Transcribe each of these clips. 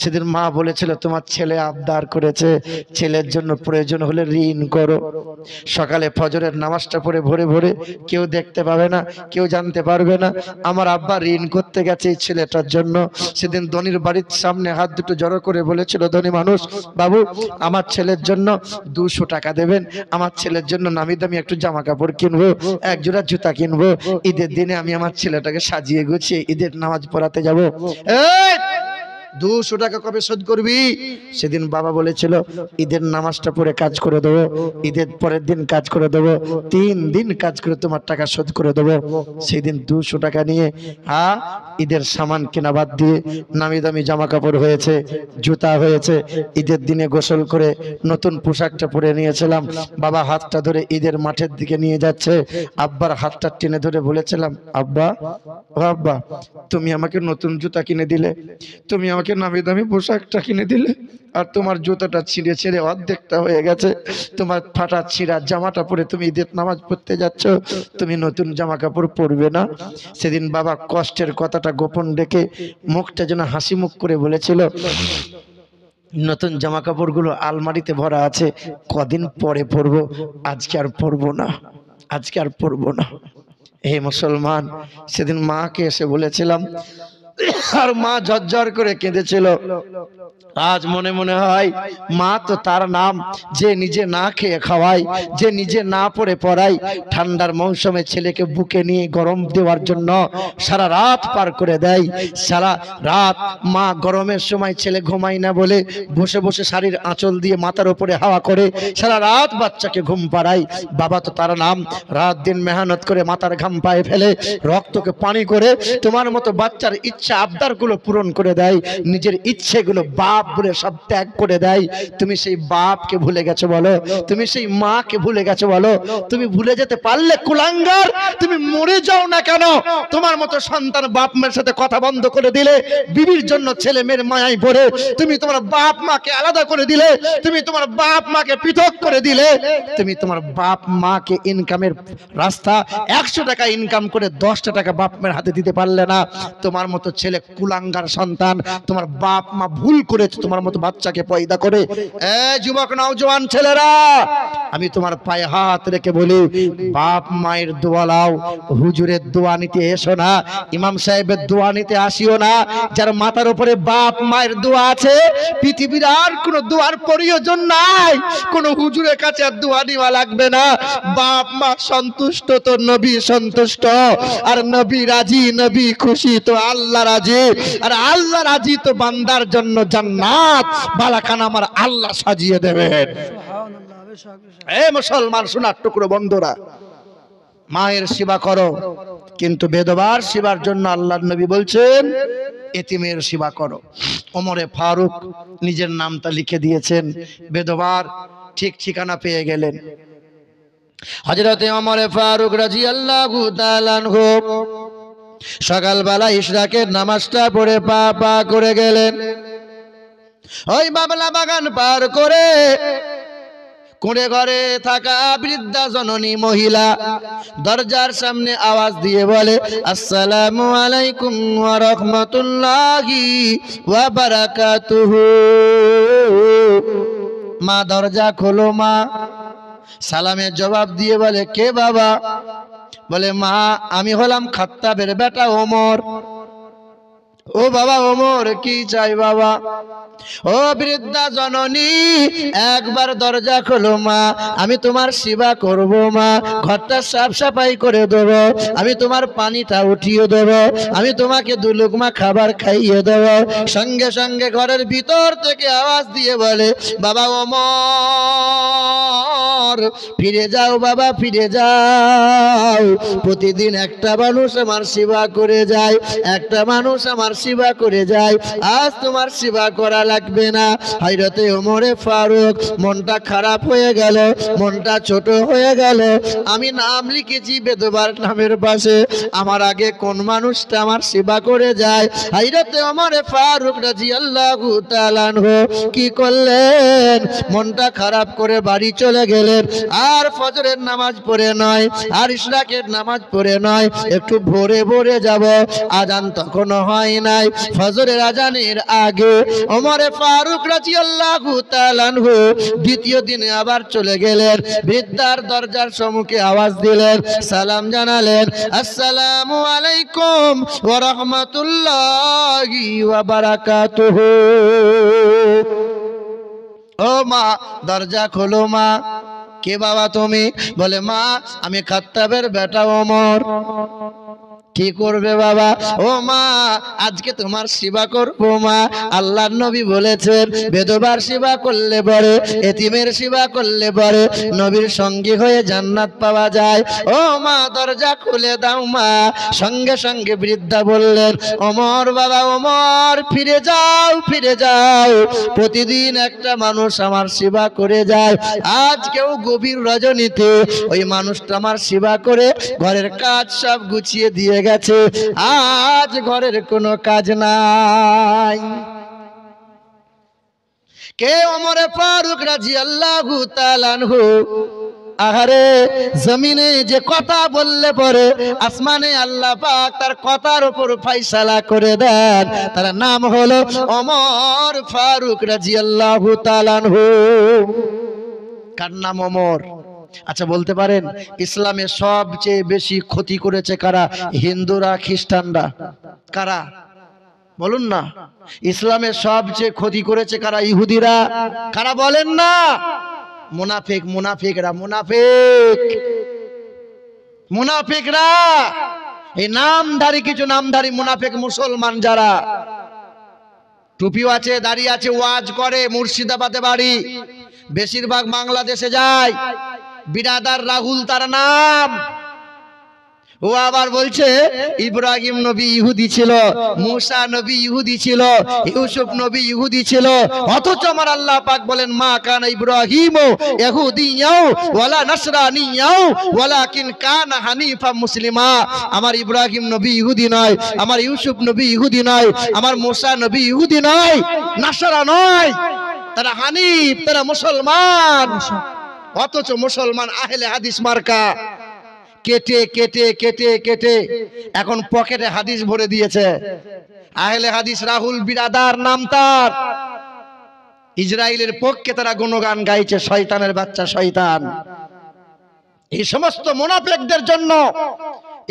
সেদিন মা বলেছিল তোমার ছেলে আবদার করেছে, ছেলের জন্য প্রয়োজন হলে ঋণ করো। সকালে ফজরের নামাজটা পড়ে ভোরে ভোরে, কেউ দেখতে পাবে না, কেউ জানতে পারবে না, আমার আব্বা ঋণ করতে গেছে এই ছেলেটার জন্য। সেদিন ধনির বাড়ির সামনে হাত দুটো জড়ো করে বলেছিল ধনী মানুষ, বাবু আমার ছেলের জন্য 200 টাকা দেবেন, আমার ছেলের জন্য নামি দামি একটু জামা কাপড় কিনবো, এক জোড়া জুতা কিনবো, ঈদের দিনে আমি আমার ছেলেটাকে সাজিয়ে গুছিয়ে ঈদের নামাজ পড়াতে যাবো। 200 টাকা কবে শোধ করবি? সেদিন বাবা বলেছিল ঈদের নামাজটা পড়ে কাজ করে দেবো, ঈদের পরের দিন কাজ করে দেবো, 3 দিন কাজ করে তোমার টাকা শোধ করে দেবো। সেদিন 200 টাকা নিয়ে ঈদের সামান কেনা বাদ দিয়ে নামি দামি জামা কাপড় হয়েছে, জুতা হয়েছে, ঈদের দিনে গোসল করে নতুন পোশাকটা পরে নিয়েছিলাম। বাবা হাতটা ধরে ঈদের মাঠের দিকে নিয়ে যাচ্ছে, আব্বার হাতটা টেনে ধরে বলেছিলাম, আব্বা ও আব্বা, তুমি আমাকে নতুন জুতা কিনে দিলে, তুমি আমাকে নামি দামি পোশাকটা কিনে দিলে, আর তোমার জুতাটা ছিঁড়ে ছিঁড়ে অর্ধেকটা হয়ে গেছে, তোমার ফাটা ছিঁড়া জামাটা পরে তুমি ঈদের নামাজ পড়তে যাচ্ছ, তুমি নতুন জামা কাপড় পরবে না? সেদিন বাবা কষ্টের কথাটা গোপন রেখে মুখটা যেন হাসি মুখ করে বলেছিল, নতুন জামা কাপড়গুলো আলমারিতে ভরা আছে, কদিন পরে পরবো, আজকে আর পরবো না, আজকে আর পরবো না। হে মুসলমান, সেদিন মাকে এসে বলেছিলাম, আর মা ঝরঝর করে কেঁদেছিল। আজ মনে মনে হয় মা তো তার নাম যে নিজে না খেয়ে খাওয়ায়, যে নিজে না পড়ে পড়ায়, ঠান্ডার মৌসুমে ছেলেকে বুকে নিয়ে গরম দেওয়ার জন্য সারা রাত পার করে দেয়। সারা রাত মা গরমের সময় ছেলে ঘুমায় না বলে বসে বসে শাড়ির আঁচল দিয়ে মাথার উপরে হাওয়া করে সারা রাত বাচ্চাকে ঘুম পাড়ায়। বাবা তো তার নাম, রাত দিন মেহনত করে মাথার ঘাম পায়ে ফেলে রক্তকে পানি করে তোমার মতো বাচ্চার ইচ্ছা আবদার গুলো পূরণ করে দেয়, নিজের ইচ্ছেগুলো বাপ বলে সব ত্যাগ করে দেয়। তুমি সেই বাপকে ভুলে গেছো বলো? তুমি সেই মাকে ভুলে গেছো বলো? তুমি ভুলে যেতে পারলে কুলাঙ্গার তুমি মরে যাও না কেন? তোমার মতো সন্তান বাপ মায়ের সাথে কথা বন্ধ করে দিলে, বিবির জন্য ছেলে মেয়ের মায়ায় পড়ে তুমি তোমার বাপ মাকে আলাদা করে দিলে, তুমি তোমার বাপ মাকে পৃথক করে দিলে, তুমি তোমার বাপ মাকে ইনকামের রাস্তা 100 টাকা ইনকাম করে 10টা টাকা বাপ মায়ের হাতে দিতে পারলে না। তোমার মতো ছেলে কুলাঙ্গার সন্তান, তোমার বাপ মা ভুল করেছে তোমার মতো বাচ্চাকে পয়দা করে। যুবক নওজোয়ান ছেলেরা, আমি তোমার পায়ে হাত রেখে বলি, বাপ মায়ের দোয়া লাও, হুজুরের দোয়া নিতে এসো না, ইমাম সাহেবের দোয়া নিতে আসিও না। যার মাথার উপরে বাপ মায়ের দোয়া আছে, পৃথিবীর আর কোনো দোয়ার প্রয়োজন নাই, কোনো হুজুরের কাছে আর দোয়া নেওয়া লাগবে না। বাপ মা সন্তুষ্ট তো নবী সন্তুষ্ট, আর নবী রাজি, নবী খুশি তো আল্লাহ রাজি, আর আল্লাহ রাজি তো বান্দার জন্য জান্নাত বালাখানা আমার আল্লাহ সাজিয়ে দেবেন। এ মুসলমান সোনার টুকরো বন্ধুরা, মায়ের সেবা করো, কিন্তু বেদবার সেবার জন্য আল্লাহর নবী বলছেন এতিমের সেবা করো। ওমরে ফারুক নিজের নামটা লিখে দিয়েছেন, বেদবার ঠিক ঠিকানা পেয়ে গেলেন। হযরতে ওমরে ফারুক রাদিয়াল্লাহু তাআলা আনহু সকালবেলা ইশরাকের নামাজটা পড়ে পা পা করে গেলেন। ওই বাবলা বাগান পার করে কুঁড়ে ঘরে থাকা বৃদ্ধা জননী মহিলা দরজার সামনে আওয়াজ দিয়ে বলে, আসসালামু আলাইকুম ওয়া রাহমাতুল্লাহি ওয়া বারাকাতুহু। মা দরজা খোলো মা। সালামের জবাব দিয়ে বলে, কে বাবা? বলে, মা আমি হলাম খাত্তাবের বেটা ওমর। ও বাবা ওমর, কি চাই বাবা? ও বৃদ্ধা জননী, একবার দরজা খোলো মা, আমি তোমার সেবা করব মা, ঘরটা সাফ সাফাই করে দেব, আমি তোমার পানিটা উঠিয়ে দেব, আমি তোমাকে 2 লুকমা খাবার খাইয়ে দেব। সঙ্গে সঙ্গে ঘরের ভিতর থেকে আওয়াজ দিয়ে বলে, বাবা ওমর ফিরে যাও বাবা, ফিরে যাও। প্রতিদিন একটা মানুষ আমার সেবা করে যায়, একটা মানুষ আমার সেবা করে যায়, আজ তোমার সেবা করা লাগবে না। হযরতে ওমরে ফারুক মনটা খারাপ হয়ে গেল, মনটা ছোট হয়ে গেল। আমি নাম লিখেছি বেদবার নামের পাশে, আমার আগে কোন মানুষটা আমার সেবা করে যায়? হযরতে ওমরে ফারুক রাদিয়াল্লাহু তাআলা আনহু কি করলেন? মনটা খারাপ করে বাড়ি চলে গেলেন। ফজরের, আর ফজরের নামাজ পড়ে নয়, আর ইশরাকের নামাজ পড়ে নয়, একটু ভোরে ভোরে যাব। আজান তখনও হয় নাই। ফজরের আজানের আগে ওমর ফারুক রাদিয়াল্লাহু তাআলা আনহু দ্বিতীয় দিনে আবার চলে গেলেন। বৃদ্ধার দরজার সম্মুখে আওয়াজ দিলেন, সালাম জানালেন, আসসালামু আলাইকুম ওয়া রাহমাতুল্লাহি ওয়া বারাকাতুহু। ও মা, দরজা খোলো মা। কে বাবা তুমি? বলে, মা আমি খাত্তাবের বেটা ওমর। কি করবে বাবা? ও মা, আজকে তোমার সেবা করবো মা। আল্লাহর নবী বলেছেন, বেদবার সেবা করলে পরে, এতিমের সেবা করলে পরে নবীর সঙ্গী হয়ে জান্নাত পাওয়া যায়। ও মা, দরজা খুলে দাও মা। সঙ্গে সঙ্গে বৃদ্ধা বললেন, ওমর বাবা ওমর, ফিরে যাও ফিরে যাও। প্রতিদিন একটা মানুষ আমার সেবা করে যায়, আজকেও গভীর রজনীতে ওই মানুষটা আমার সেবা করে ঘরের কাজ সব গুছিয়ে দিয়ে গেছে। আজ ঘরের কোনো কাজ নাই। কে? ওমর ফারুক রাদিয়াল্লাহু তাআলা আনহু। আহারে, জমিনে যে কথা বললে পরে আসমানে আল্লাহ পাক তার কথার উপর ফয়সালা করে দেন, তার নাম হলো ওমর ফারুক রাদিয়াল্লাহু তাআলা আনহু। কার নাম? ওমর। আচ্ছা বলতে পারেন ইসলামে সবচেয়ে বেশি ক্ষতি করেছে কারা? হিন্দুরা, খ্রিস্টানরা? কারা বলুন না? ইসলামে সবচেয়ে ক্ষতি করেছে কারা? ইহুদিরা। কারা বলেন না? মুনাফিক, মুনাফিকরা, মুনাফিক, মুনাফিকরা। এই নামধারী, কিছু নামধারী মুনাফিক মুসলমান যারা টুপিও আছে, দাড়ি আছে, ওয়াজ করে, মুর্শিদাবাদে বাড়ি, বেশিরভাগ বাংলাদেশে যায়। বিরাদার রাহুল তার নাম। ও আবার বলছে ইব্রাহিম নবী ইহুদি ছিল, মুসা নবী ইহুদি ছিল, ইউসুফ নবী ইহুদি ছিল। অথচ আমার আল্লাহ পাক বলেন, মা কানা ইব্রাহিম ইহুদিয়াও ওয়ালা নাসরানিয়াও ওয়ালাকিন কানা হানিফা মুসলিমা। আমার ইব্রাহিম নবী ইহুদি নয়, আমার ইউসুফ নবী ইহুদি নয়, আমার মুসা নবী ইহুদি নয়, নাসারা নয়, তারা হানিফ, তারা মুসলমান। অথচ মুসলমান আহলে হাদিস মার্কা কেটে কেটে কেটে কেটে এখন পকেটে হাদিস ভরে দিয়েছে। আহলে হাদিস রাহুল বিরাদার নাম তার। ইসরায়েলের পক্ষে তারা গুণগান গাইছে, শয়তানের বাচ্চা শয়তান। এই সমস্ত মুনাফিকদের জন্য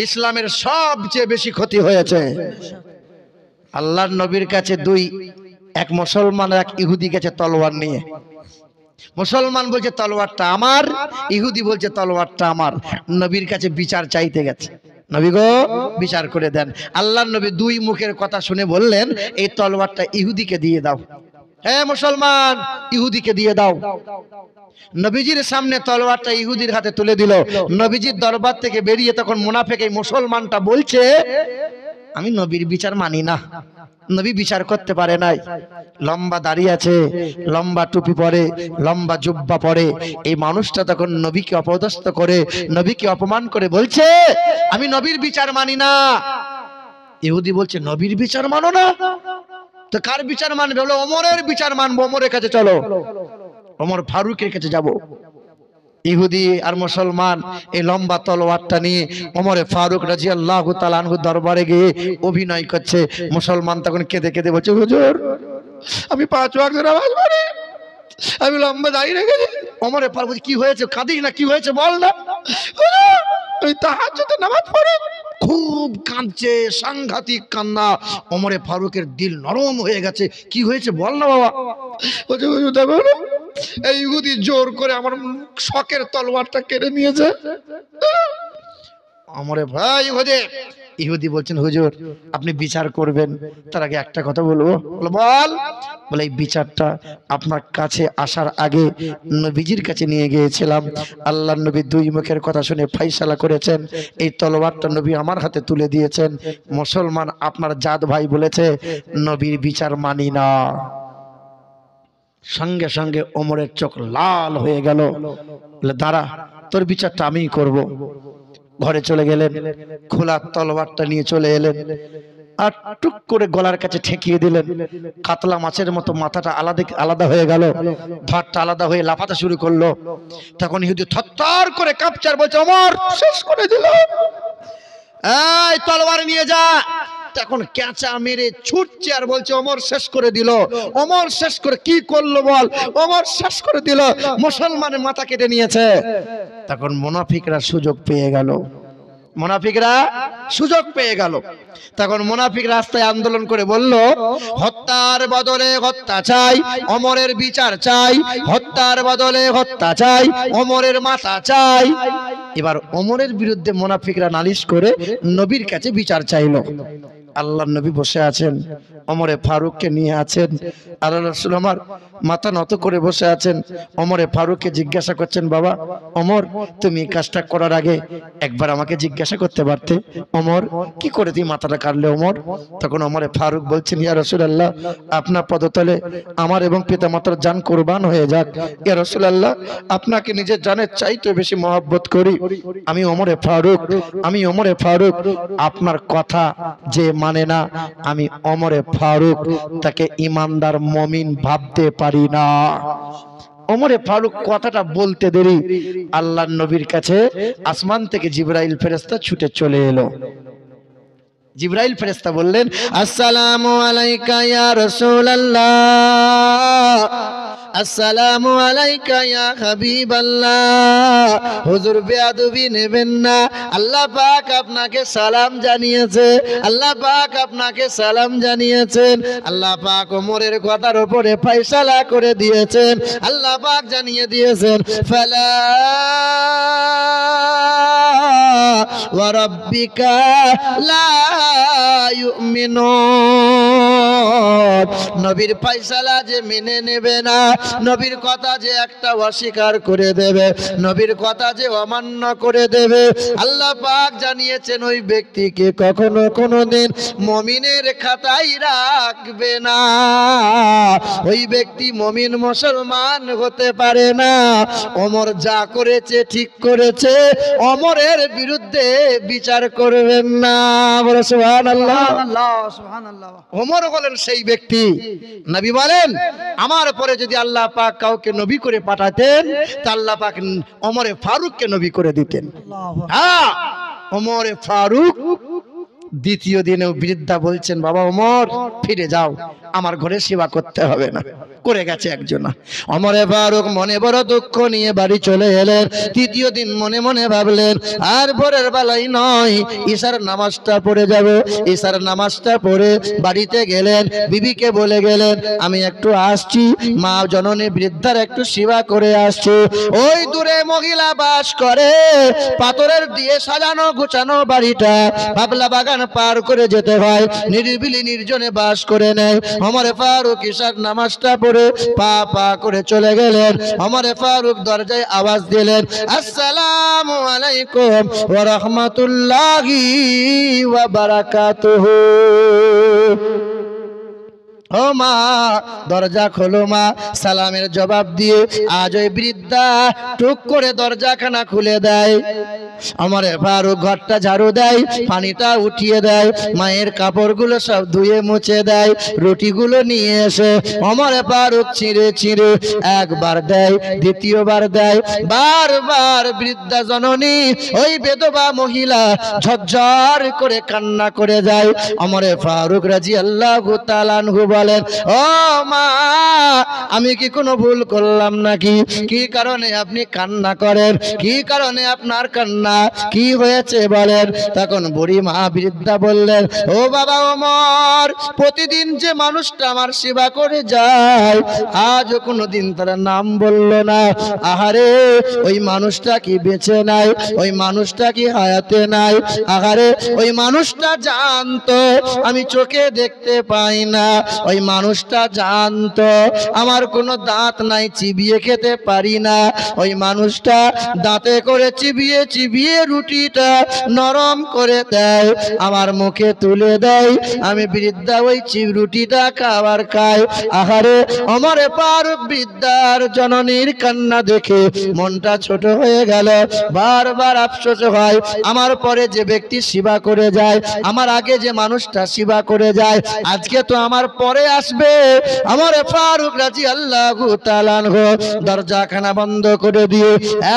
ইসলামের সবচেয়ে বেশি ক্ষতি হয়েছে। আল্লাহর নবীর কাছে এক মুসলমান এক ইহুদি গেছে তলোয়ার নিয়ে। মুসলমান বলছে তলোয়ারটা আমার, ইহুদি বলছে তলোয়ারটা আমার। নবীর কাছে বিচার চাইতে গেছে, নবী গো বিচার করে দেন। আল্লাহর নবী দুই মুখের কথা শুনে বললেন, এই তলোয়ারটা ইহুদিকে দিয়ে দাও। হ্যাঁ মুসলমান, ইহুদিকে দিয়ে দাও। নবীজির সামনে তলোয়ারটা ইহুদির হাতে তুলে দিল। নবীজির দরবার থেকে বেরিয়ে তখন মুনাফিক এই মুসলমানটা বলছে, আমি নবীর বিচার মানি না। নবী বিচার করতে পারে নাই। লম্বা দাড়ি আছে, লম্বা টুপি পরে, লম্বা জুব্বা পরে। এই মানুষটা তখন নবীকে অপদস্থ করে, নবীকে অপমান করে বলছে, আমি নবীর বিচার মানি না। ইহুদি বলছে, নবীর বিচার মানো না? তো কার বিচার মানবে? বলে, ওমরের বিচার মানবো। ওমরের কাছে চলো, ওমর ফারুকের কাছে যাব। ইহুদি আর মুসলমান এই লম্বা তলোয়ারটা নিয়ে ওমরে ফারুক রাদিয়াল্লাহু তাআলা আনহু দরবারে গিয়ে অভিনয় করছে। মুসলমান তখন কেঁদে কেঁদে বলছে, হুজুর আমি 5 ওয়াক্ত নামাজ পড়ি, আমি লম্বা দাঁড়িয়ে রেখেছি। ওমরে ফারুক বলছে, কি হয়েছে? কাঁদিস না, কি হয়েছে বল না। হুজুর আমি তাহাজ্জুদে নামাজ পড়ি। খুব কাঁদছে, সাংঘাতিক কান্না। ওমরে ফারুকের দিল নরম হয়ে গেছে। কি হয়েছে বল না বাবা। বলছে, হুজুর দেখো না, এই ইহুদি জোর করে আমার শখের তলোয়ারটা কেড়ে নিয়েছে। আমরে ভাই ইহুদি বলছেন, হুজুর আপনি বিচার করবেন, তার আগে একটা কথা বলবো। বল। বলে, এই বিচারটা আপনার কাছে আসার আগে নবীজির কাছে নিয়ে গিয়েছিলাম। আল্লাহর নবী দুই মুখের কথা শুনে ফয়সালা করেছেন, এই তলোয়ারটা নবী আমার হাতে তুলে দিয়েছেন। মুসলমান আপনার জাত ভাই বলেছে নবীর বিচার মানি না। সঙ্গে সঙ্গে ওমরের চোখ লাল হয়ে গেল। বলে, দাঁড়া, তোর বিচারটা আমিই করব। ঘরে চলে গেলেন, খোলা তলোয়ারটা নিয়ে চলে এলেন। আর টুক করে গলার কাছে ঠেকিয়ে দিলেন। কাতলা মাছের মতো মাথাটা আলাদা আলাদা হয়ে গেল, ভাতটা আলাদা হয়ে লাফাতে শুরু করলো। তখন ইহুদি থরথর করে কাঁপছে আর বলছে, ওমর শেষ করে দিল, এই তলোয়ার নিয়ে যা। তখন ক্যাঁচা মেরে ছুটছে আর বলছে, ওমর শেষ করে দিল। ওমর শেষ করে কি করলো বল? ওমর শেষ করে দিল, মুসলমানের মাথা কেটে নিয়েছে। তখন মুনাফিকরা সুযোগ পেয়ে গেল, মুনাফিকরা সুযোগ পেয়ে গেল। তখন মুনাফিক রাস্তায় আন্দোলন করে বলল, হত্যার বদলে হত্যা চাই, ওমরের বিচার চাই, হত্যার বদলে হত্যা চাই, ওমরের মাথা চাই। এবার ওমরের বিরুদ্ধে মুনাফিকরা নালিশ করে নবীর কাছে বিচার চাইলো। আল্লাহর নবী বসে আছেন, ওমরে ফারুককে নিয়ে আছেন। আল্লাহ রাসূল আমার মাথা নত করে বসে আছেন। ওমরে ফারুককে জিজ্ঞাসা করছেন, বাবা ওমর, তুমি কাজটা করার আগে একবার আমাকে জিজ্ঞাসা করতে পারতে, ওমর কি করে তুমি মাথাটা কাটলে ওমর? তখন ওমরে ফারুক বলছেন, ইয়া রাসূলুল্লাহ, আপনার পদতলে আমার এবং পিতামাতার জান কুরবান হয়ে যাক। ইয়া রাসূলুল্লাহ, আপনাকে নিজের জানের চাইতে বেশি মহব্বত করি। আমি ওমরে ফারুক, আমি ওমরে ফারুক, আপনার কথা যে মানে না, আমি ওমরে ফারুক তাকে ইমানদার মুমিন ভাবতে পারি না। ওমরে ফারুক কথাটা বলতে দেরি, আল্লাহর নবীর কাছে আসমান থেকে জিবরাইল ফেরেশতা ছুটে চলে এলো। জিবরাইল ফেরেশতা বললেন, আসসালামু আলাইকা ইয়া রাসূলুল্লাহ, আসসালামু আলাইকা ইয়া হাবিবাল্লাহ। হুজুর বেয়াদবি নেবেন না, আল্লাহ পাক আপনাকে সালাম জানিয়েছে, আল্লাহ পাক আপনাকে সালাম জানিয়েছেন। আল্লাহ পাক ওমরের কথার উপরে ফয়সালা করে দিয়েছেন। আল্লাহ পাক জানিয়ে দিয়েছেন, ফালা ওয়া রাব্বিকা লা ইউমিনুন। নবীর ফয়সালা যে মেনে নেবে না, নবীর কথা যে একটা অস্বীকার করে দেবে, নবীর কথা যে অমান্য করে দেবে, আল্লাহ পাক জানিয়েছেন ওই ব্যক্তিকে কখনো কোনোদিন মুমিনের খাতায় রাখবে না। ওই ব্যক্তি মুমিন মুসলমান হতে পারে না। ওমর যা করেছে ঠিক করেছে, ওমরের বিরুদ্ধে বিচার করবেন না। বলে সুবহানাল্লাহ, সুবহানাল্লাহ। ওমর হলেন সেই ব্যক্তি, নবী বলেন আমার পরে যদি আল্লাহ পাক কাউকে নবী করে পাঠাতেন তা আল্লাহ পাক ওমরে ফারুককে নবী করে দিতেন। হ্যাঁ, ওমরে ফারুক। দ্বিতীয় দিনে বৃদ্ধা বলছেন, বাবা ওমর ফিরে যাও, আমার ঘরে সেবা করতে হবে না। করে গেছে একজন। ওমরে ফারুক মনে বড় দুঃখ নিয়ে বাড়ি চলে এলেন। তৃতীয় দিন মনে মনে ভাবলেন, আর ভোরের বেলায় নয়, ঈশার নামাজটা পড়ে যাব। ঈশার নামাজটা পড়ে বাড়িতে গেলেন, বিবিকে বলে গেলেন, আমি একটু আসছি, মা জননী বৃদ্ধার একটু সেবা করে আসছি। ওই দূরে মহিলা বাস করে, পাথরের দিয়ে সাজানো গুছানো বাড়িটা, বাবলা বাগান পার করে যেতে হয়, নিরিবিলি নির্জনে বাস করে নেয়। ওমরে ফারুক ঈশার নামাজটা পড়ে পা পা করে চলে গেলেন। ওমরে ফারুক দরজায় আওয়াজ দিলেন, আসসালামু আলাইকুম ওয়া রাহমাতুল্লাহি ওয়া বারাকাতুহু। ও মা, দরজা খোলো মা। সালামের জবাব দিয়ে আজ ওই বৃদ্ধা টুক করে দরজাখানা খুলে দেয়। ওমরে ফারুক ঘরটা ঝাড়ু দেয়, পানিটা উঠিয়ে দেয়, মায়ের কাপড়গুলো সব ধুয়ে মুছে দেয়, রুটিগুলো নিয়ে এসে ওমরে ফারুক ছিঁড়ে ছিঁড়ে একবার দেয়, দ্বিতীয়বার দেয়। বারবার বৃদ্ধা জননী ওই বেদবা মহিলা ঝরঝর করে কান্না করে যায়। ওমরে ফারুক রাদিয়াল্লাহু তাআলা আনহু বলেন, ও মা, আমি কি কোনো ভুল করলাম নাকি? কি কারণে আপনি কান্না করেন? কি কারণে আপনার কান্না? কি হয়েছে বলেন? তখন বুড়ি মা বৃদ্ধা বললেন, ও বাবা ওমর, প্রতিদিন যে মানুষটা আমার সেবা করে যায়, আজও কোনোদিন তার নাম বলল না। আহারে, ওই মানুষটা কি বেঁচে নাই? ওই মানুষটা কি হায়াতে নাই? আহারে, ওই মানুষটা জানতো আমি চোখে দেখতে পাই না, ওই মানুষটা জানতো আমার কোনো দাঁত নাই, চিবিয়ে খেতে পারি না। ওই মানুষটা দাঁতে করে চিবিয়ে চিবিয়ে রুটিটা নরম করে দেয়, আমার মুখে তুলে দেয়, আমি বৃদ্ধা ওই রুটিটা খাবার খাই। আহারে ওমর ফারুক বৃদ্ধার জননীর কান্না দেখে মনটা ছোট হয়ে গেল। বারবার আফসোস হয়, আমার পরে যে ব্যক্তি সেবা করে যায়, আমার আগে যে মানুষটা সেবা করে যায়, আজকে তো আমার পরে আসবে। ওমর ফারুক রাদিয়াল্লাহু তাআলা আনহু দরজাখানা বন্ধ করে দিয়ে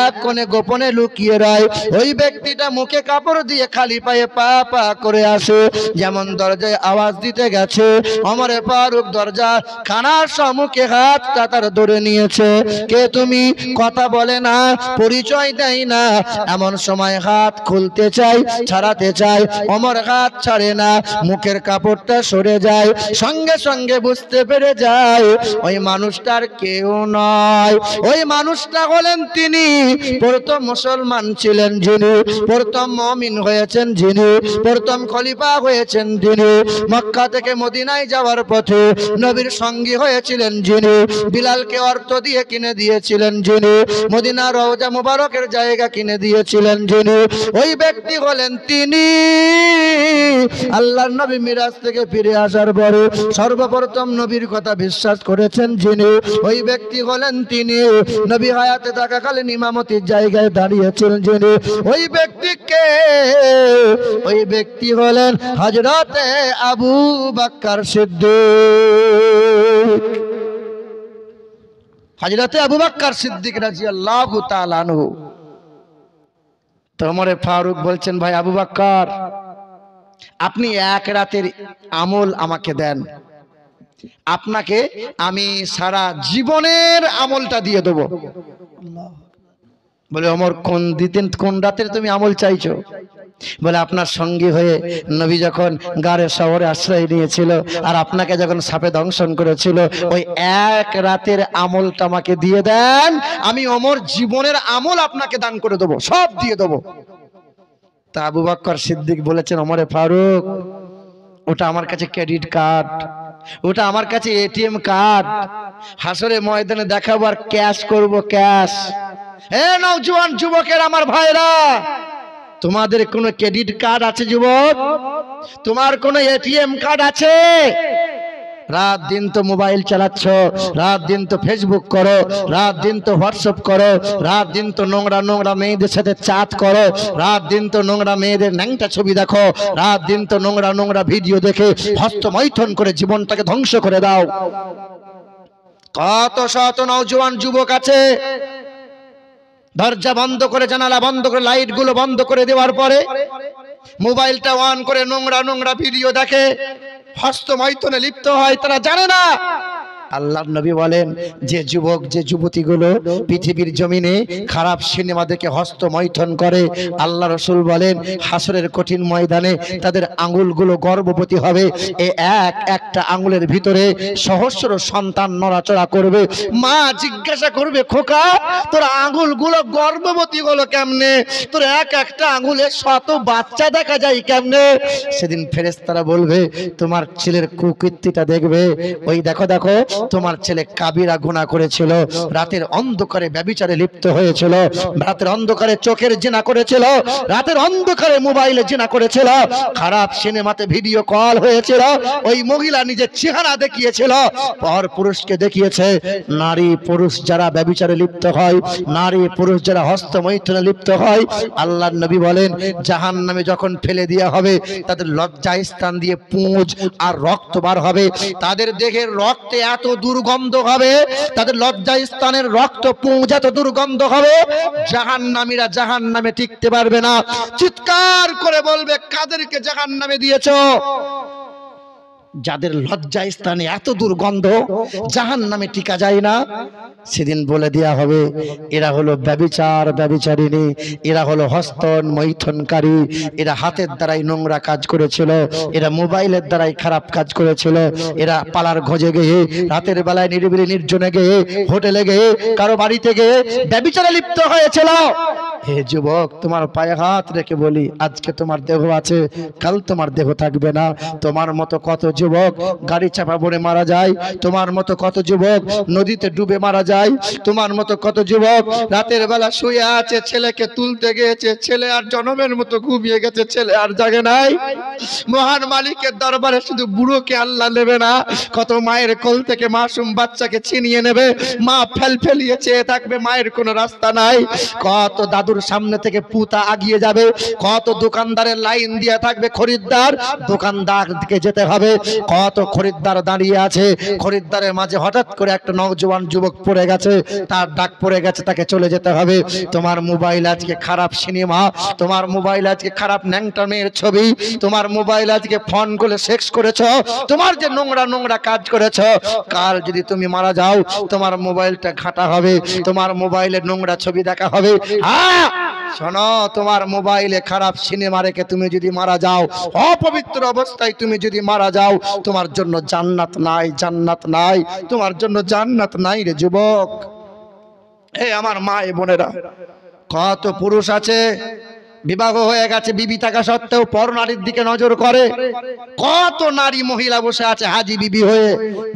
এক কোণে গোপনে লুকিয়ে রয়। ওই ব্যক্তিটা মুখে কাপড় দিয়ে খালি পায়ে পা পা করে আসে। যেমন দরজায় আওয়াজ দিতে গেছে, ওমর ফারুক দরজা খানার সম্মুখে হাতটা তার ধরে নিয়েছে। কে তুমি? কথা বলে না, পরিচয় দেয় না। এমন সময় হাত খুলতে চাই, ছাড়াতে চাই, ওমর হাত ছাড়ে না, মুখের কাপড়টা সরে যায়। সঙ্গে সঙ্গে বুঝতে পেরে যায় ওই মানুষটার কেউ নয়। ওই মানুষটা হলেন তিনি, প্রথম মুসলমান ছিলেন যিনি, প্রথম মুমিন হয়েছেন যিনি, প্রথম খলিফা হয়েছেন যিনি, মক্কা থেকে মদিনায় যাওয়ার পথে নবীর সঙ্গী হয়েছিলেন যিনি, বিলালকে অর্থ দিয়ে কিনে দিয়েছিলেন যিনি, মদিনা রওজা মুবারকের জায়গা কিনে দিয়েছিলেন যিনি, ওই ব্যক্তি হলেন তিনি। আল্লাহর নবী মিরাজ থেকে ফিরে আসার পরে সর্বপ্রথম নবীর কথা বিশ্বাস করেছেন যিনি, ওই ব্যক্তি হলেন তিনি। নবী হায়াতে থাকাকালীন ইমামতির জায়গায় দাঁড়িয়েছিলেন যিনি, ওই ব্যক্তিকে, ওই ব্যক্তি হলেন হযরতে আবু বকর সিদ্দিক। হযরতে আবু বকর সিদ্দিক রাদিয়াল্লাহু তাআলা আনহু। তো ওমর ফারুক বলছেন, ভাই আবু বকর, আপনি এক রাতের আমল আমাকে দেন, আপনাকে আমি সারা জীবনের আমলটা দিয়ে দেবো। বলে ওমর, কোন রাতের তুমি আমল চাইছো? বলে আপনার সঙ্গী হয়ে নবী যখন গারে শহরে আশ্রয় নিয়েছিল আর আপনাকে যখন সাপে দংশন করেছিল, ওই এক রাতের আমলটা আমাকে দিয়ে দেন, আমি ওমর জীবনের আমল আপনাকে দান করে দেবো, সব দিয়ে দেবো। তা আবু বকর সিদ্দিক বলেছেন, ওমরে ফারুক, ওটা আমার কাছে ক্রেডিট কার্ড, ওটা আমার কাছে এটিএম কার্ড, হাসরে ময়দানে দেখাবো আর ক্যাশ করব, ক্যাশ। হে নওজোয়ান যুবকের আমার ভাইরা, তোমাদের কোনো ক্রেডিট কার্ড আছে যুবক? তোমার কোনো এটিএম কার্ড আছে? রাত দিন তো মোবাইল চালাচ্ছ, রাত দিন তো ফেসবুক করো, রাত দিন তো হোয়াটসঅ্যাপ করো, রাত দিন তো নোংরা নোংরা মেয়েদের সাথে চাট করো, রাত দিন তো নোংরা মেয়েদের ন্যাংটা ছবি দেখো, রাত দিন তো নোংরা নোংরা ভিডিও দেখে হস্তমৈথুন করে জীবনটাকে ধ্বংস করে দাও। কত শত নওজোয়ান যুবক আছে, দরজা বন্ধ করে, জানালা বন্ধ করে, লাইট গুলো বন্ধ করে দেওয়ার পরে মোবাইলটা অন করে নোংরা নোংরা ভিডিও দেখে, হস্তমৈথুনে লিপ্ত হয়। তারা জানে না আল্লাহর নবী বলেন, যে যুবক যে যুবতীগুলো পৃথিবীর জমিনে খারাপ সিনেমা দেখে হস্তমৈথুন করে, আল্লাহ রাসূল বলেন হাসরের কঠিন ময়দানে তাদের আঙ্গুলগুলো গর্ভবতী হবে। এই একটা আঙ্গুলের ভিতরে সহস্র সন্তান নড়াচড়া করবে। মা জিজ্ঞাসা করবে, খোকা তোর আঙ্গুলগুলো গর্ভবতী হলো কেমনে? তোর একটা আঙ্গুলে শত বাচ্চা দেখা যায় কেমনে? সেদিন ফেরেশতারা বলবে, তোমার ছেলের কুকীর্তিটা দেখবে। ওই দেখো দেখো, তোমার ছেলে কাবিরা গুনাহ করেছিল, রাতের অন্ধকারে ব্যভিচারে লিপ্ত হয়েছিল, রাতের অন্ধকারে চোখের জিনা করেছিল, রাতের অন্ধকারে মোবাইলে জিনা করেছিল, খারাপ সিনেমাতে ভিডিও কল হয়েছিল, ওই মহিলা নিজের চেহারা দেখিয়েছিল, পর পুরুষকে দেখিয়েছে। নারী পুরুষ যারা ব্যভিচারে লিপ্ত হয়, নারী পুরুষ যারা হস্তমৈথুনে লিপ্ত হয়, আল্লাহর নবী বলেন জাহান্নামে যখন ফেলে দেওয়া হবে, তাদের লজ্জা স্থান দিয়ে পুঁজ আর রক্ত বার হবে, তাদের দেহের রক্তে এত দুর্গন্ধ হবে, তাদের লজ্জা স্থানের রক্ত পুঁজ এত দুর্গন্ধ হবে, জাহান্নামীরা জাহান্নামে টিকতে পারবে না। চিৎকার করে বলবে, কাদেরকে জাহান্নামে দিয়েছো? যাদের লজ্জা স্থানে এত দুর্গন্ধ, জাহান্নামে টিকা যায় না। সেদিন বলে দেয়া হবে, এরা হলো ব্যভিচার ব্যভিচারিণী, এরা হলো হস্তন মৈথুনকারী, এরা হাতের দ্বারাই নোংরা কাজ করেছিল, এরা মোবাইলের দ্বারাই খারাপ কাজ করেছিল, এরা পালার খোঁজে গিয়ে, রাতের বেলায় নিরিবিলি নির্জনে গিয়ে, হোটেলে গিয়ে, কারো বাড়িতে গিয়ে ব্যভিচারে লিপ্ত হয়েছিল। হে যুবক, তোমার পায়ে হাত রেখে বলি, আজকে তোমার দেহ আছে, কাল তোমার দেহ থাকবে না। তোমার মতো কত যুবক গাড়ি চাপা পড়ে মারা যায়, তোমার মতো কত যুবক নদীতে ডুবে মারা যায়, তোমার মতো কত যুবক রাতের বেলা শুয়ে আছে, ছেলেকে তুলতে গিয়েছে, ছেলে আর জনমের মতো ঘুমিয়ে গেছে, ছেলে আর জাগে নাই। মহান মালিকের দরবারে শুধু বুড়োকে আল্লাহ নেবে না, কত মায়ের কোল থেকে মাসুম বাচ্চাকে ছিনিয়ে নেবে, মা ফেলিয়ে চেয়ে থাকবে, মায়ের কোনো রাস্তা নাই। কত দাদুর সামনে থেকে পুতা আগিয়ে যাবে, কত দোকানদারের লাইন দিয়ে থাকবে, খরিদ্দার দোকানদার দিকে যেতে হবে, কত খরিদ্দার দাঁড়িয়ে আছে, খরিদ্দারের মাঝে হঠাৎ করে একটা নওজোয়ান যুবক পড়ে গেছে, তার ডাক পড়ে গেছে, তাকে চলে যেতে হবে। তোমার মোবাইল আজকে খারাপ সিনেমা, তোমার মোবাইল আজকে খারাপ ন্যাংটা মেয়ের ছবি, তোমার মোবাইল আজকে ফোন করে সেক্স করেছো, তোমার যে নোংরা নোংরা কাজ করেছো, কাল যদি তুমি মারা যাও তোমার মোবাইলটা ঘাটা হবে, তোমার মোবাইলে নোংরা ছবি দেখা হবে। হ্যাঁ শোনো, তোমার মোবাইলে খারাপ সিনেমা রেখে তুমি যদি মারা যাও, অপবিত্র অবস্থায় তুমি যদি মারা যাও, তোমার জন্য জান্নাত নাই, জান্নাত নাই, তোমার জন্য জান্নাত নাই রে যুবক। এই আমার মা বোনেরা, কত পুরুষ আছে বিবাহ হয়ে গেছে, বিবি থাকা সত্ত্বেও পর নারীর দিকে নজর করে। কত নারী মহিলা বসে আছে হাজি বিবি হয়ে,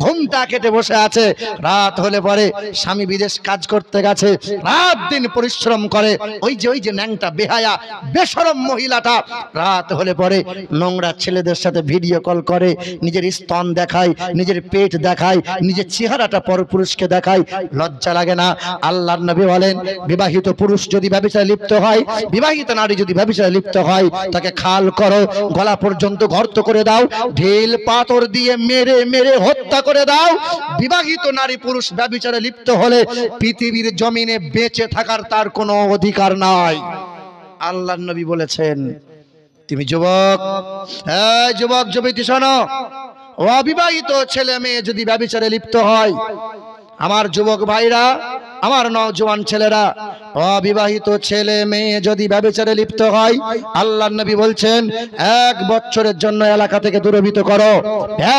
ঘুমটা কেটে বসে আছে, রাত হলে পরে স্বামী বিদেশ কাজ করতে গেছে, রাত দিন পরিশ্রম করে, ওই যে ন্যাংটা বেহায়া বেশরম মহিলাটা রাত হলে পরে নোংরা ছেলেদের সাথে ভিডিও কল করে, নিজের স্তন দেখায়, নিজের পেট দেখায়, নিজের চেহারাটা পরপুরুষকে দেখায়। লজ্জা লাগে না? আল্লাহর নবী বলেন, বিবাহিত পুরুষ যদি ব্যভিচারে লিপ্ত হয়, বিবাহিত নারী যদি ব্যভিচারে লিপ্ত হয়, তাকে খাল করো, গলা পর্যন্ত গর্ত করে দাও, ঢিল পাথর দিয়ে মেরে মেরে হত্যা করে দাও। বিবাহিত নারী পুরুষ ব্যভিচারে লিপ্ত হলে পৃথিবীর জমিনে বেঁচে থাকার তার কোনো অধিকার নাই। আল্লাহর নবী বলেছেন। তুমি যুবক, এই যুবক যুবতী শোনো, অবিবাহিত ছেলে মেয়ে যদি ব্যভিচারে লিপ্ত হয়, আমার যুবক ভাইরা, আমার নওজোয়ান ছেলেরা, অবিবাহিত ছেলে মেয়ে যদি ব্যভিচারে লিপ্ত হয়, আল্লাহর নবী বলছেন 1 বছরের জন্য এলাকা থেকে দূরীভূত করো,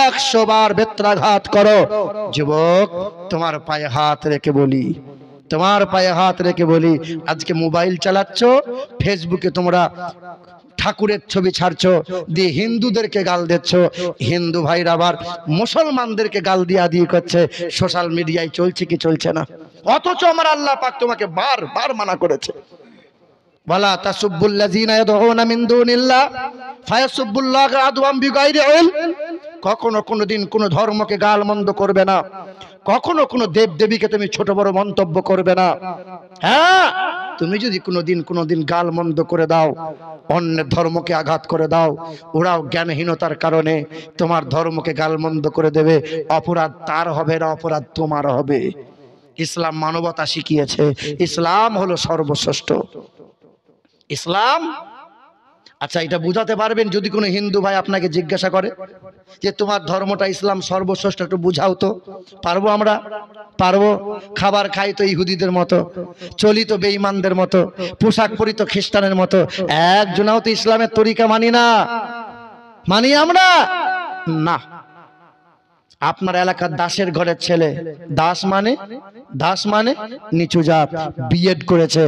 100 বার বেত্রাঘাত করো। যুবক, তোমার পায়ে হাত রেখে বলি, তোমার পায়ে হাত রেখে বলি, আজকে মোবাইল চালাচ্ছ, ফেসবুকে তোমরা ঠাকুরের ছবি ছাড়ছো, দিয়ে হিন্দুদেরকে গাল দিচ্ছ, হিন্দু ভাইরা আবার মুসলমানদেরকে গাল দিয়ে করছে, সোশ্যাল মিডিয়ায় চলছে কি চলছে না? অথচ আমার আল্লাহ পাক তোমাকে বারবার মানা করেছে, ওয়ালা তাসুব্বুল্লাযীনা ইয়াদউনা মিন দুনিল্লাহ ফায়াসুব্বুল্লাহ আদওয়াম বিগাইরি ইলম। কখনো কোনোদিন কোনো ধর্মকে গালমন্দ করবে না, কখনো কোনো দেব দেবীকে তুমি ছোট বড় মন্তব্য করবে না। হ্যাঁ, তুমি যদি কোনোদিন গালমন্দ করে দাও, অন্যের ধর্মকে আঘাত করে দাও, ওরাও জ্ঞানহীনতার কারণে তোমার ধর্মকে গালমন্দ করে দেবে। অপরাধ তার হবে না, অপরাধ তোমার হবে। ইসলাম মানবতা শিখিয়েছে, ইসলাম হলো সর্বশ্রেষ্ঠ। ইসলাম, আচ্ছা এটা বুঝাতে পারবেন যদি কোনো হিন্দু ভাই আপনাকে জিজ্ঞাসা করে যে তোমার ধর্মটা ইসলাম সর্বশ্রেষ্ঠ, একটু বুঝাও তো? পারবো আমরা? পারবো? খাবার খাই তো ইহুদিদের মতো, চলি তো বেঈমানদের মতো, পোশাক পরি তো খ্রিস্টানের মতো, একজনাও তো ইসলামের তরিকা মানি না। মানি আমরা না। আপনার এলাকার দাসের ঘরের ছেলে, দাস মানে নিচু জাত, বিএড করেছে,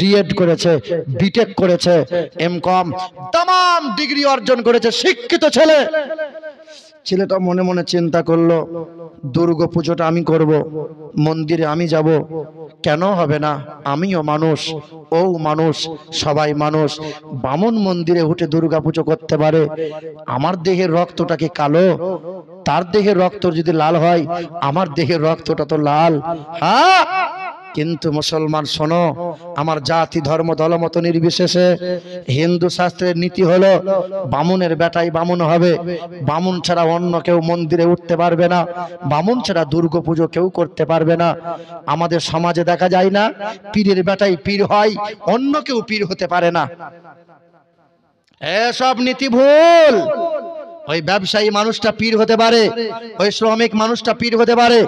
ডিএড করেছে, বিটেক করেছে, এমকম तमाम ডিগ্রি অর্জন করেছে, শিক্ষিত ছেলে। ছেলেটা মনে মনে চিন্তা করলো, দুর্গা পুজোটা আমি করব, মন্দিরে আমি যাব, কেন হবে না? আমিও মানুষ, ও মানুষ, সবাই মানুষ। বামন মন্দিরে উঠে দুর্গা পুজো করতে পারে, আমার দেহের রক্তটা কি কালো? তার দেহের রক্ত যদি লাল হয়, আমার দেহের রক্তটা তো লাল। হ্যাঁ, কিন্তু মুসলমান শোনো, আমার জাতি ধর্ম দলমত নির্বিশেষে হিন্দু শাস্ত্রের নীতি হলো বামুনের বেটাই বামুন হবে, বামুন ছাড়া অন্য কেউ মন্দিরে উঠতে পারবে না, বামুন ছাড়া দুর্গা পুজো কেউ করতে পারবে না। আমাদের সমাজে দেখা যায় না, পীরের বেটাই পীর হয়, অন্য কেউ পীর হতে পারে না। এসব নীতি ভুল। ওই ব্যবসায়ী মানুষটা পীর হতে পারে, ওই শ্রমিক মানুষটা পীর হতে পারে,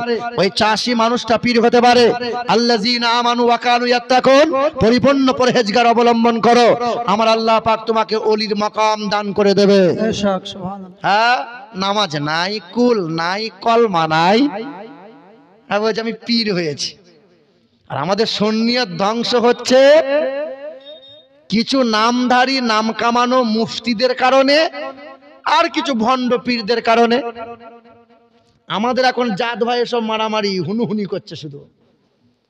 ওই চাষি মানুষটা পীর হতে পারে। আল্লাযীনা আমানু ওয়া কানু ইয়াত্তাকুন, পরিপূর্ণ পরহেজগার অবলম্বন করো, আমার আল্লাহ পাক তোমাকে ওলির মাকাম দান করে দেবে। হ্যাঁ, নামাজ নাই, কুল নাই, কলমা নাই, আর বলছে আমি পীর হয়েছি। আর আমাদের সুন্নিয়ত ধ্বংস হচ্ছে, কিছু নামধারী নাম কামানো মুফতিদের কারণে আর কিছু ভণ্ড পীরদের কারণে আমাদের এখন জাত ভাই সব মারামারি হুনুহুনি করছে, শুধু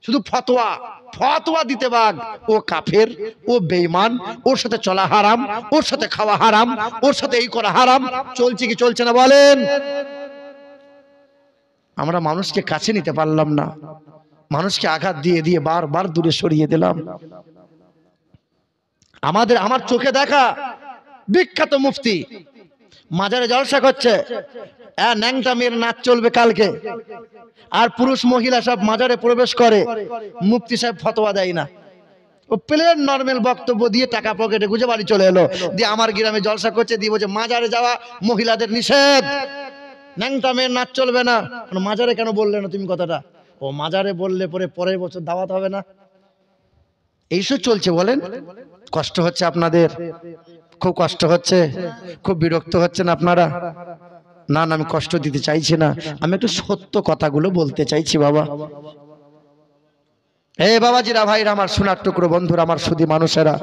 শুধু ফতোয়া ফতোয়া দিতে বাগ। ও কাফের, ও বেঈমান, ওর সাথে চলা হারাম, ওর সাথে খাওয়া হারাম, ওর সাথে এই করা হারাম। চলছে কি চলছে না বলেন? আমরা মানুষকে কাছে নিতে পারলাম না, মানুষকে আঘাত দিয়ে দিয়ে বারবার দূরে সরিয়ে দিলাম। আমার চোখে দেখা বিখ্যাত মুফতি মাজারে জলসা করছে, ন্যাংটা মেয়ের নাচ চলবে কালকে, আর পুরুষ মহিলা সব মাজারে প্রবেশ করে। মুফতি সাহেব ফতোয়া দেয় না, ও প্লেন নরমাল বক্তব্য দিয়ে টাকা পকেটে গুজে বাড়ি চলে এলো। দিয়ে আমার গ্রামে জলসা করছে, দিয়ে বলছে মাজারে যাওয়া মহিলাদের নিষেধ, ন্যাংটা মেয়ের নাচ চলবে না। মাজারে কেন বললে না তুমি কথাটা? ও মাজারে বললে পরে পরের বছর দাওয়াত হবে না। এইসব চলছে বলেন। কষ্ট হচ্ছে আপনাদের? খুব কষ্ট হচ্ছে, খুব বিরক্ত হচ্ছেন আপনারা? না না, আমি কষ্ট দিতে চাইছি না, আমি একটু সত্য কথাগুলো বলতে চাইছি বাবা। এই বাবাজিরা, ভাইরা আমার, সোনার টুকরো বন্ধুরা আমার, শুধু মানুষেরা,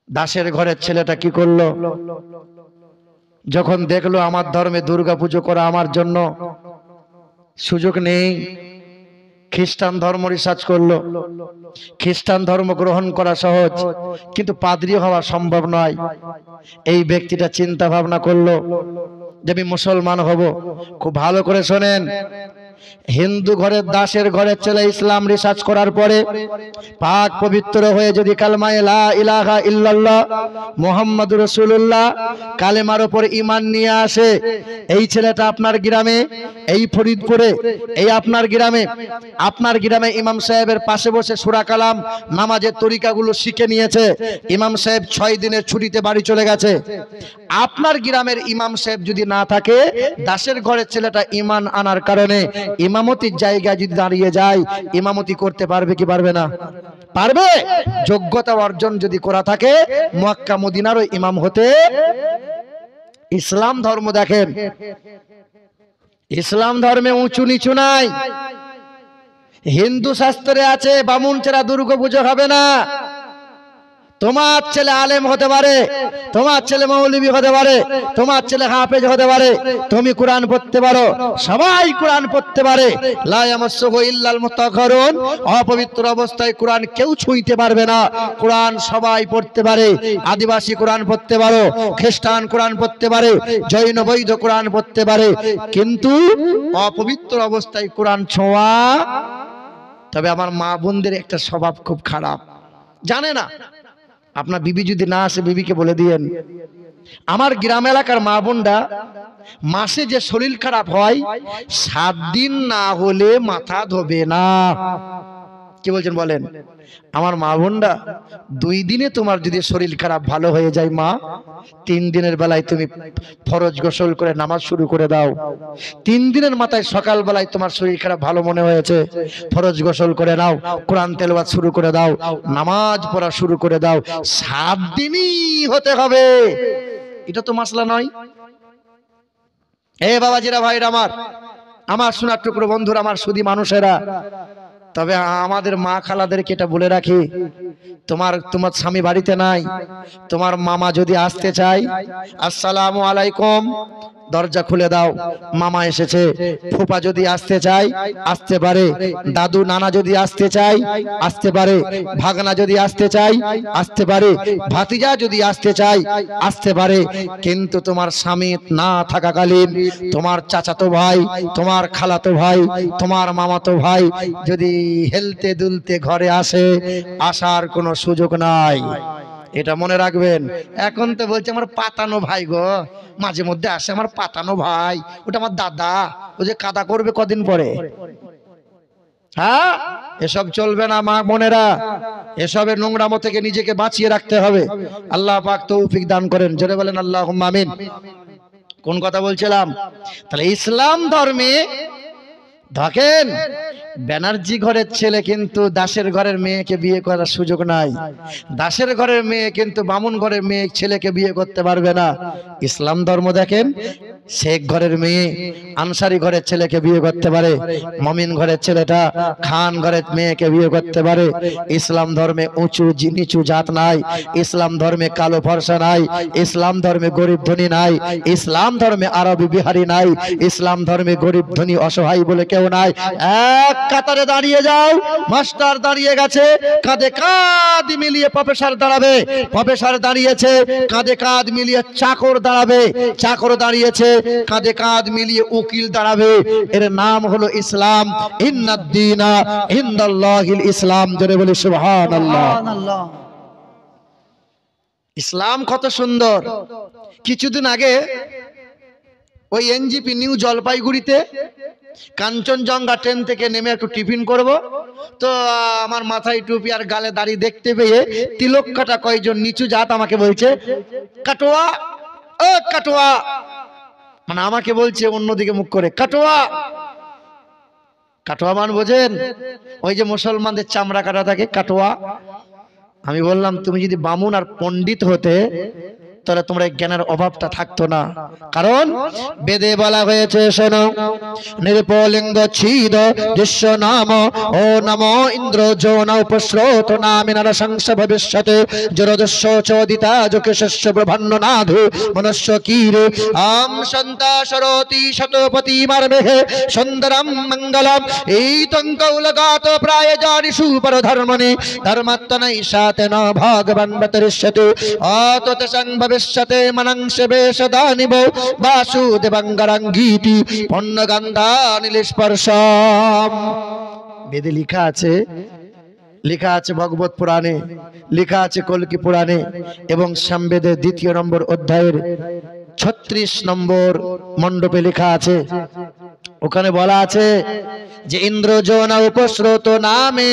দাসের ঘরের ছেলেটা কি করলো? যখন দেখলো আমার ধর্মে দুর্গা পুজো করা আমার জন্য সুযোগ নেই, খ্রিস্টান ধর্ম রিসার্চ করলো। খ্রিস্টান ধর্ম গ্রহণ করা সহজ, কিন্তু পাদ্রী হওয়া সম্ভব নয়। এই ব্যক্তিটা চিন্তা ভাবনা করলো যে আমি মুসলমান হব। খুব ভালো করে শোনেন, হিন্দু ঘরের দাসের ঘরের ছেলে ইসলাম রিসার্চ করার পরে পাক পবিত্র হয়ে যদি কালেমায়ে লা ইলাহা ইল্লাল্লাহ মুহাম্মাদুর রাসূলুল্লাহ কালেমার উপর ঈমান নিয়ে আসে, এই ছেলেটা আপনার গ্রামে, এই ফরিদপুরে, এই আপনার গ্রামে ইমাম সাহেবের পাশে বসে সূরা কালাম নামাজের তরিকাগুলো শিখে নিয়েছে। ইমাম সাহেব 6 দিনের ছুটিতে বাড়ি চলে গেছে। আপনার গ্রামের ইমাম সাহেব যদি না থাকে, দাসের ঘরের ছেলেটা ঈমান আনার কারণে ইমামতির জায়গায় যদি দাঁড়িয়ে যায়, ইমামতি করতে পারবে কি পারবে না? পারবে। যোগ্যতা অর্জন যদি করা থাকে, মক্কা মদিনারও ইমাম হতে। ইসলাম ধর্ম দেখেন, ইসলাম ধর্মে উঁচু নিচু নাই। হিন্দু শাস্ত্রে আছে বামুন ছাড়া দুর্গা পুজো হবে না। তোমার ছেলে আলেম হতে পারে, তোমার ছেলে মৌলবী হতে পারে, তোমার ছেলে হাফেজ হতে পারে, তুমি কোরআন পড়তে পারো, সবাই কোরআন পড়তে পারে। লা ইয়ামাসসুহু ইল্লাল মুতাহহারুন, অপবিত্র অবস্থায় কোরআন কেউ ছুঁইতে পারবে না। কোরআন সবাই পড়তে পারে। আদিবাসী কোরআন পড়তে পারো, খ্রিস্টান কোরআন পড়তে পারে, জৈন বৈধ কোরআন পড়তে পারে, কিন্তু অপবিত্র অবস্থায় কোরআন ছোঁয়া। তবে আমার মা বোনদের একটা স্বভাব খুব খারাপ, জানে না। আপনার বিবি যদি না আসে, বিবিকে বলে দিয়েন, আমার গ্রাম এলাকার মা বোনরা মাসে যে শরীর খারাপ হয়, 7 দিন না হলে মাথা ধোবে না। কি বলছেন বলেন? আমার মা বোনরা 2 দিনে তোমার যদি শরীর খারাপ ভালো হয়ে যায় মা, 3 দিনের বেলায় তুমি ফরজ গোসল করে নামাজ শুরু করে দাও। 3 দিনের মাথায় সকাল বেলায় তোমার শরীর খারাপ ভালো মনে হয়েছে, ফরজ গোসল করে নাও, কোরআন তেলাওয়াত শুরু করে দাও, নামাজ পড়া শুরু করে দাও। 7 দিনই হতে হবে, এটা তো মাসলা নয়। এ বাবাজিরা, ভাইরা আমার সোনার টুকরো বন্ধুরা আমার, শুধু মানুষেরা। তবে আমাদের মা খালাদেরকে এটা বলে রাখি, তোমার স্বামী বাড়িতে নাই, তোমার মামা যদি আসতে চায়, আসসালামু আলাইকুম, দরজা খুলে দাও, মামা এসেছে। ফুপা যদি আসতে চায় আসতে পারে, দাদু নানা যদি আসতে চায় আসতে পারে, ভাগনা যদি আসতে চায় আসতে পারে, ভাতিজা যদি আসতে চায় আসতে পারে। কিন্তু তোমার স্বামী না থাকাকালীন তোমার চাচাতো ভাই, তোমার খালাতো ভাই, তোমার মামাতো ভাই যদি হেলতে দুলতে ঘরে আসে, আসার কোনো সুযোগ নাই। এটা মনে রাখবেন। এখন তো বলছে আমার পাতানো ভাই গো, মাঝে মধ্যে আসে আমার পাতানো ভাই, ওটা আমার দাদা, ও যে কাদা করবে কদিন পরে। হ্যাঁ, এসব চলবে না মা বোনেরা, এসবের নোংরামো থেকে নিজেকে বাঁচিয়ে রাখতে হবে। আল্লাহ পাক তৌফিক দান করেন, জোরে বলেন আল্লাহুম্মা আমিন। কোন কথা বলছিলাম? তাহলে ইসলাম ধর্মে দেখেন, ব্যানার্জি ঘরের ছেলে কিন্তু দাসের ঘরের মেয়েকে বিয়ে করার সুযোগ নাই। দাসের ঘরের মেয়ে কিন্তু বামুন ঘরের মেয়ে ছেলেকে বিয়ে করতে পারবে না। ইসলাম ধর্ম দেখেন, শেখ ঘরের মেয়ে আনসারি ঘরের ছেলেকে বিয়ে করতে পারে, মমিন ঘরের ছেলেটা খান ঘরের মেয়েকে বিয়ে করতে পারে। ইসলাম ধর্মে উঁচু নিচু জাত নাই, ইসলাম ধর্মে কালো ফর্সা নাই, ইসলাম ধর্মে গরিব ধনী নাই, ইসলাম ধর্মে আরবি বিহারি নাই, ইসলাম ধর্মে গরিব ধনী অসহায় বলে কেউ নাই। এক কাতারে দাঁড়িয়ে যাও, মাস্টার দাঁড়িয়ে গেছে, কাঁধে কাঁধ মিলিয়ে প্রফেসর দাঁড়াবে, প্রফেসর দাঁড়িয়েছে, কাঁধে কাঁধ মিলিয়ে চাকর দাঁড়াবে, চাকর দাঁড়িয়েছে, কাঁধে কাঁধ মিলিয়ে উকিল দাঁড়াবে। এর নাম হলো ইসলাম। ইন্নাদ-দীনা ইনদাল্লাহিল ইসলাম। জোরে বলি সুবহানাল্লাহ। ইসলাম কত সুন্দর। কিছুদিন আগে ওই এনজিপি নিউ জলপাইগুড়িতে কাঞ্চনজঙ্ঘা ট্রেন থেকে নেমে একটু টিফিন করব, তো আমার মাথায় টুপি আর গালে দাড়ি দেখতে পেয়ে তিলক কাটা কয়েকজন নিচু জাত আমাকে বলছে, কাটোয়া ও কাটোয়া, মানে আমাকে বলছে অন্যদিকে মুখ করে, কাটোয়া। কাটোয়া মান বোঝেন? ওই যে মুসলমানদের চামড়া কাটা থাকে, কাটোয়া। আমি বললাম তুমি যদি বামুন আর পণ্ডিত হতে তাহলে তোমরা জ্ঞানের অভাবটা থাকতো না। কারণ বেদে বলা হয়েছে, শোনো, নির্পলিঙ্গ ছিদ দৃশ্য নাম ও নম ইন্দ্র যৌন উপস্রোত নামে নরসংস ভবিষ্যতে জরদস্য চোদিতা যুকেশস্য ব্রহ্মাণ্ড নাধু মনুষ্য কীরে আম সন্তা সরতি শতপতি মারমেহে সুন্দরম মঙ্গলম এই তঙ্কৌলগাত প্রায় জানিষু পর ধর্মনি ধর্মাত্মনৈ সাতেন ভগবান বতরিষ্যতে অতত সংভবিষ্যতে মনংসে বেশদানিব বাসুদেবাঙ্গরাঙ্গীতি পণ্যগন্ধা নীলস্পর্শম। বেদে লেখা আছে, লেখা আছে ভগবত পুরাণে, লেখা আছে কল্কি পুরাণে এবং সামবেদের 2 নম্বর অধ্যায়ের 36 নম্বর মণ্ডপে লেখা আছে। ওখানে বলা আছে যে ইন্দ্র যৌন উপস্রোত নামে